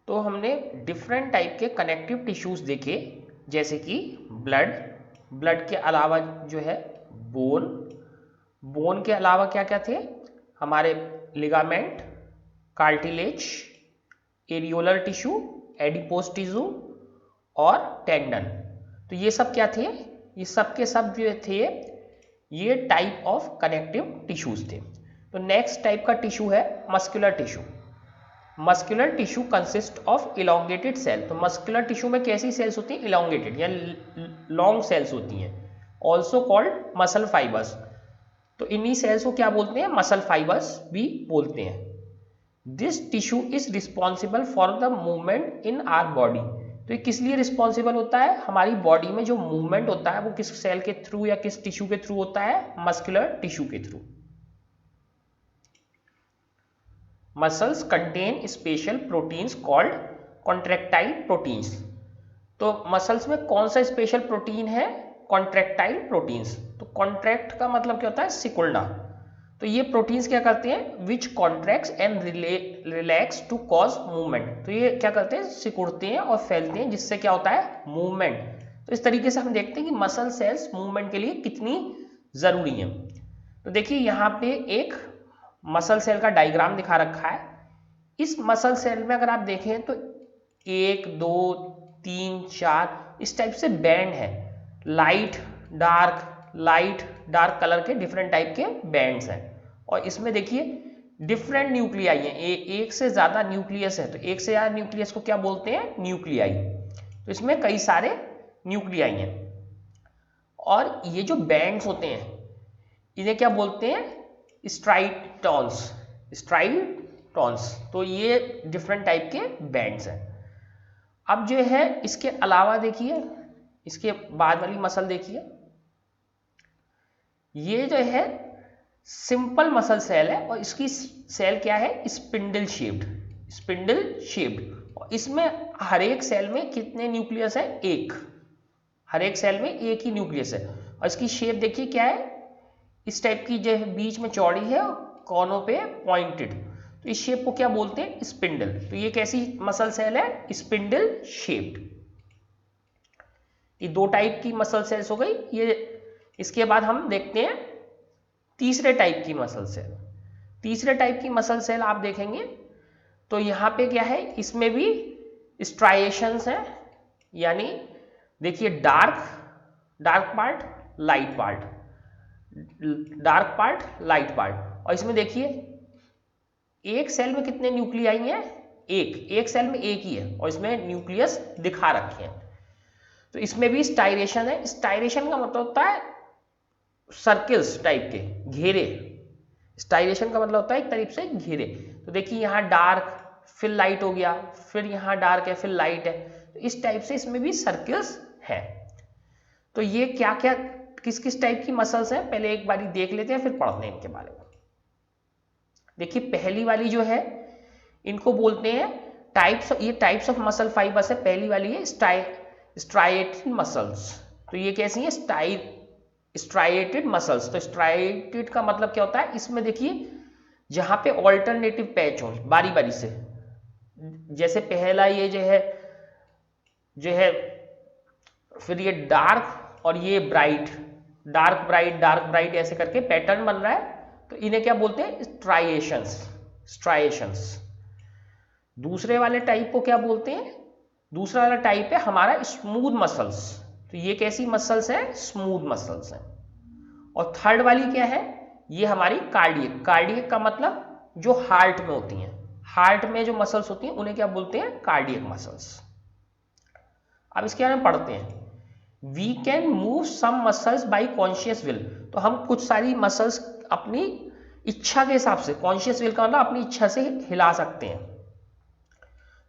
तो हमने different type के कनेक्टिव टिश्यूज देखे, जैसे कि ब्लड के अलावा जो है बोन के अलावा क्या क्या थे हमारे, ligament, cartilage, areolar tissue, adipose tissue और टेंडन। तो ये सब क्या थे, ये सब के सब जो थे ये टाइप ऑफ कनेक्टिव टिश्यूज थे। तो नेक्स्ट टाइप का टिश्यू है muscular tissue. Muscular tissue consist of elongated cell. तो मस्कुलर टिश्यू में कैसी सेल्स होती हैं, इलोंगेटेड या लॉन्ग सेल्स होती हैं, ऑल्सो कॉल्ड मसल फाइबर्स। तो इन्हीं सेल्स को क्या बोलते हैं, मसल फाइबर्स भी बोलते हैं। This tissue is responsible for the movement in our body. तो ये किस लिए रिस्पॉन्सिबल होता है, हमारी बॉडी में जो मूवमेंट होता है वो किस सेल के थ्रू या किस टिश्यू के थ्रू होता है, मस्कुलर टिश्यू के through. Muscles contain special proteins called contractile proteins. तो मसल्स में कौन सा स्पेशल प्रोटीन है, कॉन्ट्रैक्टाइल प्रोटीन्स। तो कॉन्ट्रैक्ट का मतलब क्या होता है, सिकुड़ना। तो ये प्रोटीन्स क्या करते हैं, which contracts and relax to cause movement. तो ये क्या करते हैं, सिकुड़ते हैं और फैलते हैं, जिससे क्या होता है, मूवमेंट। तो इस तरीके से हम देखते हैं कि मसल सेल्स मूवमेंट के लिए कितनी जरूरी है। तो देखिए यहाँ पे एक मसल सेल का डायग्राम दिखा रखा है। इस मसल सेल में अगर आप देखें तो 1 2 3 4 इस टाइप से बैंड है, लाइट डार्क कलर के डिफरेंट टाइप के बैंड्स हैं। और इसमें देखिए डिफरेंट न्यूक्लियाई हैं, एक से ज्यादा न्यूक्लियस है। तो एक से ज्यादा न्यूक्लियस को क्या बोलते हैं, न्यूक्लियाई। तो इसमें कई सारे न्यूक्लियाई हैं। और ये जो बैंड्स होते हैं इन्हें क्या बोलते हैं, स्ट्राइटॉन्स। तो ये डिफरेंट टाइप के बैंड्स हैं। अब जो है इसके अलावा देखिए, इसके बाद वाली मसल देखिए, ये जो है सिंपल मसल सेल है और इसकी सेल क्या है, स्पिंडल शेप्ड। और इसमें हर एक सेल में कितने न्यूक्लियस है, एक। हर एक सेल में एक ही न्यूक्लियस है। और इसकी शेप देखिए क्या है, इस टाइप की, जो बीच में चौड़ी है और कोनों पे पॉइंटेड। तो इस शेप को क्या बोलते हैं, स्पिंडल। तो ये कैसी मसल सेल है, स्पिंडल शेप्ड। ये दो टाइप की मसल सेल्स हो गई ये। इसके बाद हम देखते हैं तीसरे टाइप की मसल सेल। तीसरे टाइप की मसल सेल आप देखेंगे तो यहाँ पे क्या है, इसमें भी स्ट्राइएशंस हैं, यानी देखिए dark part, light part, dark part, light part. और इसमें देखिए एक सेल में कितने न्यूक्लियाई हैं, एक सेल में एक ही है और इसमें न्यूक्लियस दिखा रखे हैं। तो इसमें भी स्टाइरेशन है। स्टाइरेशन का मतलब होता है सर्किल्स टाइप के, घेरे। स्टाइरेशन का मतलब होता है एक तरीके से घेरे। तो देखिए यहाँ डार्क फिर लाइट हो गया, फिर यहाँ डार्क है फिर लाइट है। तो इस टाइप से इसमें भी सर्किल्स है। तो ये क्या क्या किस किस टाइप की मसल्स हैं, पहले एक बारी देख लेते हैं, फिर पढ़ते हैं इनके बारे में। देखिए पहली वाली जो है इनको बोलते हैं टाइप्स, ये टाइप्स ऑफ मसल फाइबर्स है। पहली वाली है स्ट्राइएटेड मसल्स। तो ये कैसी है, स्ट्राइएटेड मसल्स। तो स्ट्राइएटेड का मतलब क्या होता है, इसमें देखिए जहां पे ऑल्टरनेटिव पैच हो बारी बारी से, जैसे पहला ये जो है फिर ये डार्क और ये डार्क ब्राइट ऐसे करके पैटर्न बन रहा है। तो इन्हें क्या बोलते हैं, स्ट्राइएशंस। दूसरे वाले टाइप को क्या बोलते हैं, दूसरा वाला टाइप है हमारा स्मूथ मसल्स। तो ये कैसी मसल्स है, स्मूथ मसल्स हैं। और थर्ड वाली क्या है, ये हमारी कार्डियक का मतलब जो हार्ट में होती हैं, हार्ट में जो मसल्स होती हैं उन्हें क्या बोलते हैं, कार्डियक मसल्स। अब इसके बारे में पढ़ते हैं। We can move some muscles by conscious will. तो हम कुछ सारी मसल्स अपनी इच्छा के हिसाब से, कॉन्शियस विल का मतलब अपनी इच्छा से हिला सकते हैं।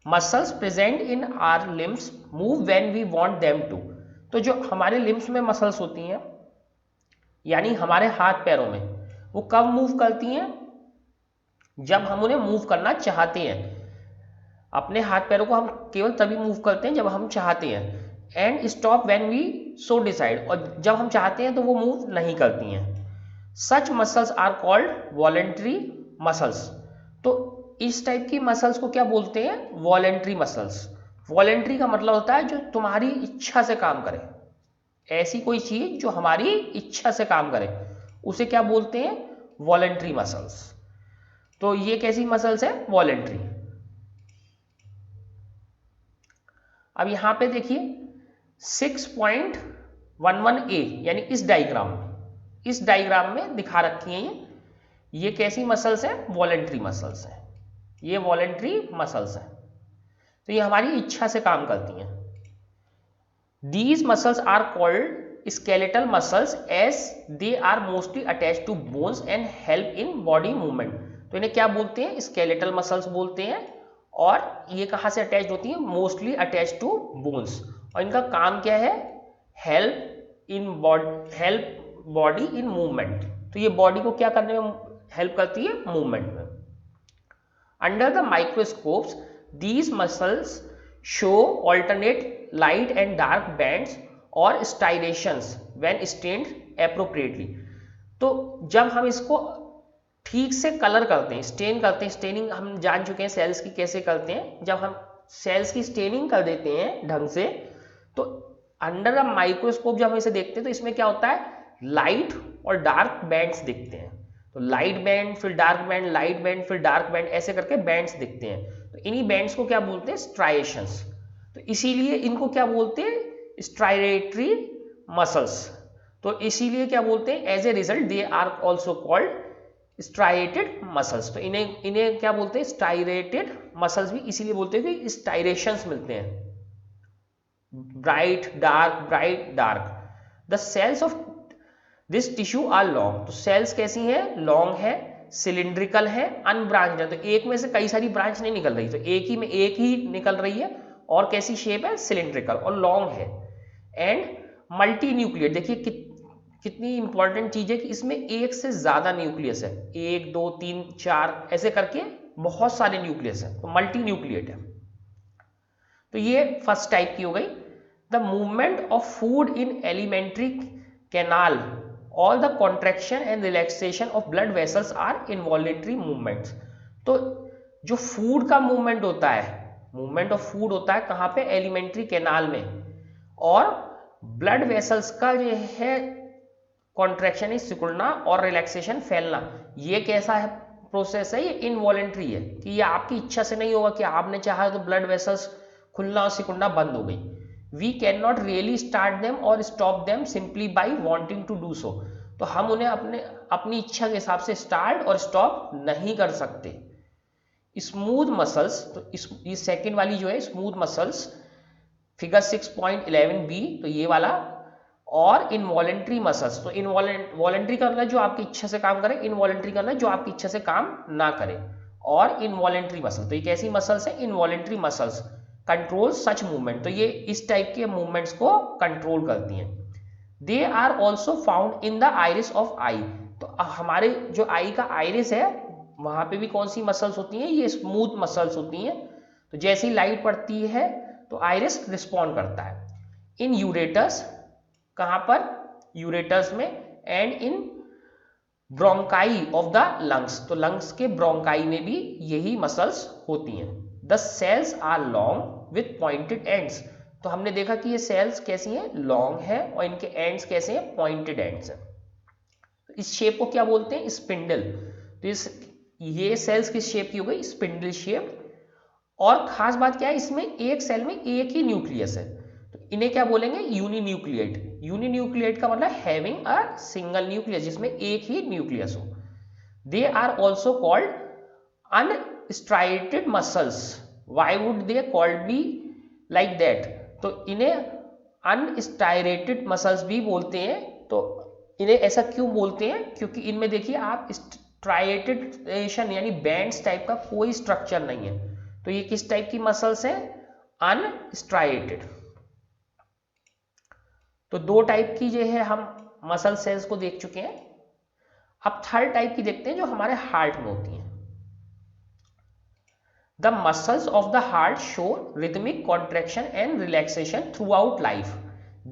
Muscles present in our limbs move when we want them to. तो जो हमारे लिम्स में मसल्स होती हैं, यानी हमारे हाथ पैरों में, वो कब मूव करती हैं, जब हम उन्हें मूव करना चाहते हैं। अपने हाथ पैरों को हम केवल तभी मूव करते हैं जब हम चाहते हैं। And stop when we so decide. और जब हम चाहते हैं तो वो मूव नहीं करती हैं। Such muscles are called voluntary muscles. तो इस टाइप की मसल्स को क्या बोलते हैं? Voluntary muscles. वॉलेंट्री का मतलब होता है जो तुम्हारी इच्छा से काम करे, ऐसी कोई चीज जो हमारी इच्छा से काम करे उसे क्या बोलते हैं? Voluntary muscles. तो ये कैसी मसल्स है? वॉलेंट्री। अब यहां पे देखिए 6.11a यानी इस डायग्राम में दिखा रखी है ये कैसी मसल्स है? वॉलेंट्री मसल्स है। ये वॉलेंट्री मसल्स है, तो ये हमारी इच्छा से काम करती हैं। These muscles are called skeletal muscles as they are mostly attached to bones and help in body movement। तो इन्हें क्या बोलते हैं? स्केलेटल मसल्स बोलते हैं। और ये कहाँ से अटैच होती हैं? Mostly attach to bones. और इनका काम क्या है? Help body in movement. तो ये बॉडी को क्या करने में हेल्प करती है? मूवमेंट में। Under the microscopes these muscles show alternate light and dark bands or striations when stained appropriately। तो जब हम इसको ठीक से कलर करते हैं, स्टेन करते हैं, स्टेनिंग हम जान चुके हैं सेल्स की कैसे करते हैं। जब हम सेल्स की स्टेनिंग कर देते हैं ढंग से, तो अंडर द माइक्रोस्कोप जब हम इसे देखते हैं तो इसमें क्या होता है? लाइट और डार्क बैंड्स दिखते हैं। तो लाइट बैंड, फिर डार्क बैंड, लाइट बैंड, फिर डार्क बैंड, ऐसे करके बैंड्स दिखते हैं। तो इन्हीं बैंड्स को क्या बोलते हैं? स्ट्राइएशंस। तो इसीलिए इनको क्या बोलते हैं? Striated muscles. तो इसीलिए क्या बोलते हैं? As a result they are also called striated muscles. तो इन्हें क्या बोलते हैं? स्ट्राइएटेड मसल्स भी इसीलिए बोलते हैं कि स्टाइरेशंस मिलते हैं, bright dark. The cells of this tissue are long. तो सेल्स कैसी हैं? लॉन्ग है, सिलिंड्रिकल है, अनब्रांच्ड है। तो एक में से कई सारी ब्रांच नहीं निकल रही, तो एक ही निकल रही है। और कैसी शेप है? सिलिंड्रिकल और लॉन्ग है। And multi nucleate. देखिए कितनी इंपॉर्टेंट चीज है कि इसमें एक से ज्यादा न्यूक्लियस है, 1 2 3 4 ऐसे करके बहुत सारे न्यूक्लियस है, तो मल्टी न्यूक्लिएट है। तो ये फर्स्ट टाइप की हो गई। The movement of food in alimentary canal, all the contraction and relaxation of blood vessels are involuntary movements. तो जो फूड का मूवमेंट होता है, मूवमेंट ऑफ फूड होता है कहाँ पे? एलिमेंट्री कैनाल में। और ब्लड वेसल्स का जो है कॉन्ट्रैक्शन है, सिकुड़ना, और रिलैक्सेशन, फैलना, ये कैसा है प्रोसेस है? ये इनवॉलेंट्री है, कि ये आपकी इच्छा से नहीं होगा कि आपने चाहा तो ब्लड वेसल्स खुलना और सिकुड़ना बंद हो गई। We can not really start them और stop them simply by wanting to do so. तो हम उन्हें अपनी इच्छा के हिसाब से स्टार्ट और स्टॉप नहीं कर सकते। स्मूथ मसल्स, तो ये सेकेंड वाली जो है स्मूथ मसल्स, फिगर 6.11b, तो ये वाला। और इनवॉलेंट्री मसल्स, तो वॉलेंट्री करना जो आपकी इच्छा से काम करे, इनवॉलेंट्री करना जो आपकी इच्छा से काम ना करे। और इनवॉलेंट्री मसल, तो ये कैसी मसल्स है? इनवॉलेंट्री मसल्स कंट्रोल सच मूवमेंट। तो ये इस टाइप के मूवमेंट्स को कंट्रोल करती हैं। They are also found in the iris of eye. तो हमारे जो आई का आइरिस है वहां पे भी कौन सी मसल्स होती हैं? ये स्मूथ मसल्स होती हैं। तो जैसी लाइट पड़ती है तो आइरिस रिस्पॉन्ड करता है। इन यूरेटस, कहां पर? यूरेटस में। And in bronchi of the lungs, तो लंग्स के ब्रोंकाई में भी यही मसल्स होती हैं। The cells are long with pointed ends. तो हमने देखा कि ये सेल्स कैसी हैं? लॉन्ग है, और इनके एंड्स कैसे हैं? पॉइंटेड एंड्स हैं। इस शेप को क्या बोलते हैं? स्पिंडल। तो ये सेल्स किस शेप की हो गई? Spindle shape. और खास बात क्या है, इसमें एक सेल में एक ही न्यूक्लियस है, तो इन्हें क्या बोलेंगे? यूनिन्यूक्लिएट। यूनिन्यूक्लिएट का मतलब हैविंग अ सिंगल न्यूक्लियस, जिसमें एक ही न्यूक्लियस हो। They are also called unstriated muscles. Why would they called be like that? तो इन्हें अनस्ट्राइएटेड मसल्स भी बोलते हैं। तो इन्हें ऐसा क्यों बोलते हैं? क्योंकि इनमें देखिए आप स्ट्राइएटेड यानी बैंड्स टाइप का कोई स्ट्रक्चर नहीं है। तो ये किस टाइप की मसल्स हैं? अनस्ट्राइएटेड। तो दो टाइप की जो है हम मसल सेल्स को देख चुके हैं। अब थर्ड टाइप की देखते हैं जो हमारे हार्ट में होती हैं। The muscles of the heart show rhythmic contraction and relaxation throughout life.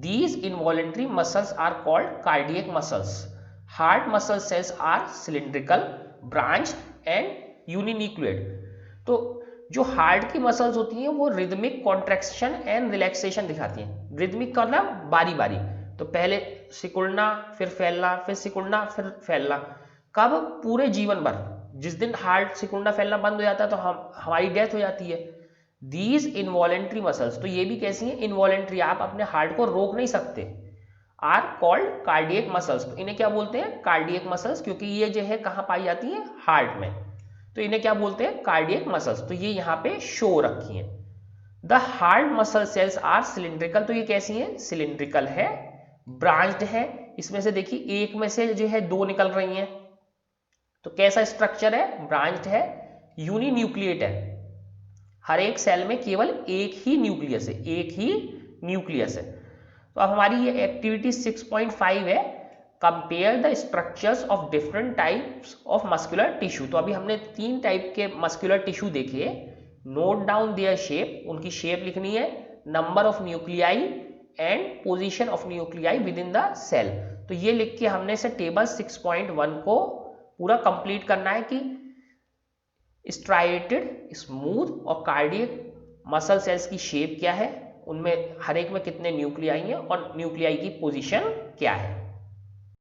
These involuntary muscles are called cardiac muscles. Heart muscle cells are cylindrical, branched and uninucleate. तो जो हार्ट की मसल्स होती हैं वो rhythmic contraction and relaxation दिखाती हैं। Rhythmic का मतलब बारी बारी, तो पहले सिकुड़ना फिर फैलना फिर सिकुड़ना फिर फैलना, कब? पूरे जीवन भर। जिस दिन हार्ट सिकुड़ना फैलना बंद हो जाता है तो हमारी डेथ हो जाती है। दीज इनवॉलेंट्री मसल्स, तो ये भी कैसी हैं? इनवॉलेंट्री, आप अपने हार्ट को रोक नहीं सकते। आर कॉल्ड कार्डियक मसल्स, तो इन्हें क्या बोलते हैं? कार्डियक मसल्स, क्योंकि ये जो है कहाँ पाई जाती है? हार्ट में, तो इन्हें क्या बोलते हैं? Cardiac muscles. तो ये यहाँ पे शो रखी हैं। The heart muscle cells are cylindrical, तो ये कैसी हैं? सिलिंड्रिकल है, ब्रांच्ड है। इसमें से देखिए एक में से जो है दो निकल रही हैं, तो कैसा स्ट्रक्चर है? ब्रांच्ड है, यूनिन्यूक्लिएट है। हर एक सेल में केवल एक ही न्यूक्लियस है, एक ही न्यूक्लियस है। तो अब हमारी ये एक्टिविटी 6.5 है, compare the structures of different types of muscular tissue. तो अभी हमने 3 टाइप के मस्कुलर टिश्यू देखे। नोट डाउन देयर शेप, उनकी शेप लिखनी है, number of nuclei and position of nuclei within the cell. तो ये लिख के हमने से टेबल 6.1 को पूरा कंप्लीट करना है कि स्ट्राइएटेड, स्मूथ और कार्डियक मसल सेल्स की शेप क्या है, उनमें हर एक में कितने न्यूक्लियाई हैं और न्यूक्लियाई की पोजीशन क्या है।